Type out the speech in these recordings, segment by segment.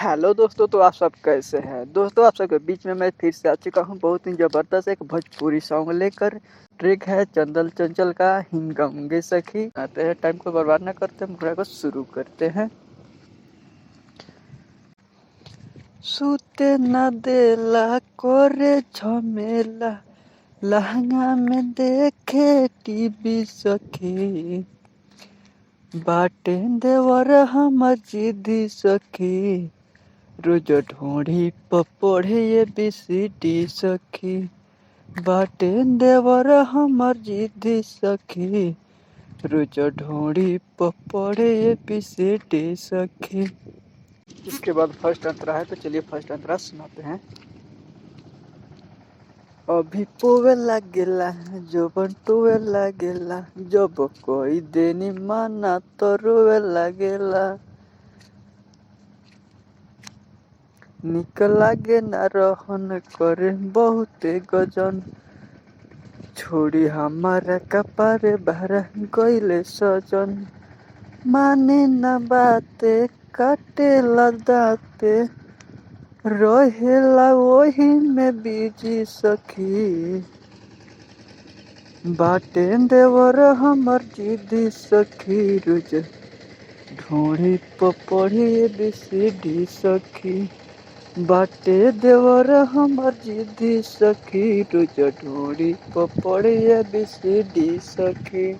Hello दोस्तों, तो आप सब कैसे हैं। दोस्तों, आप सबके बीच में मैं फिर से आ चुका हूं बहुत ही ज़बरदस्त एक भोजपुरी सॉन्ग लेकर। ट्रैक है चंदन चंचल का हिम गंगे सखी। आते हैं, टाइम को बर्बाद ना करते मुखड़ा को शुरू करते हैं। सूते न देला कोरे झमेला, लहंगा में देखे टीवी सखी, बाटे देवर हमर जिदी सखी, रोज ढूंढी पपढ़े ABCD सखी, बाटे देवर हमर जिदी सखी, रोज ढूंढी पपढ़े ABCD सखी। इसके बाद फर्स्ट अंतरा है, तो चलिए फर्स्ट अंतरा सुनाते हैं। अभी पोवे लागेला जब टोवे लागेला, जब कोई देनी माना तो रोवे लागेला, निक लागे ना रहन करे बहुते गजन, छोड़ी हमारा कपारे भरा गईले सजन, माने ना बाते काटे दाते, रहेला वही में बीजी सखी, बाटे देवर हमर जिदी सखी, रोज ढूंढी पपढ़ी ABCD सखी, बाटे देवर हमर जिदी सखी, रोज ढूंढी पपढ़ी ABCD सखी।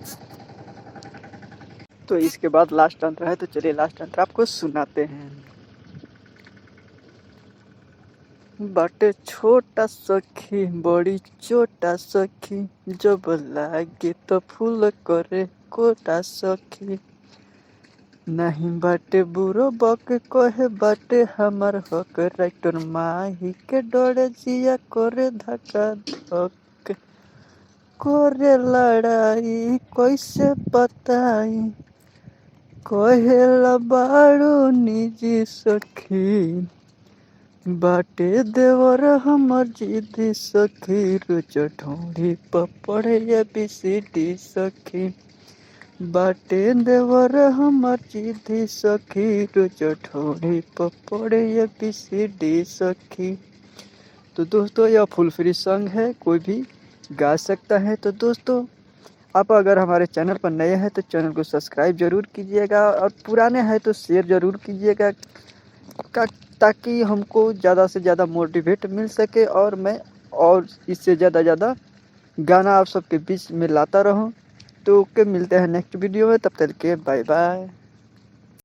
तो इसके बाद लास्ट अंतर है, तो चलिए लास्ट अंतर आपको सुनाते हैं। बाटे छोटा सखी बड़ी छोटा सखी, जब लागे तो फूल करे कोटा सखी, नहीं बाटे बुरो बक कहे बाटे हमर हक, राइटर माही के डोरे जिया करे धक्का धक, करे लड़ाई कैसे बताई, कहेला बाड़ू निजी सखी, बाटे देवर हमर जिदी सखी, रोज ढूंढी पपढ़े ABCD सखी, बाटे देवर हमर जिदी सखी, रोज ढूंढी पपढ़े ABCD सखी। तो दोस्तों, यह फुल फ्री सॉन्ग है, कोई भी गा सकता है। तो दोस्तों, आप अगर हमारे चैनल पर नए हैं तो चैनल को सब्सक्राइब जरूर कीजिएगा, और पुराने हैं तो शेयर जरूर कीजिएगा, ताकि हमको ज़्यादा से ज़्यादा मोटिवेट मिल सके, और मैं और इससे ज़्यादा गाना आप सबके बीच में लाता रहूं। तो ओके, मिलते हैं नेक्स्ट वीडियो में, तब तक के बाय बाय।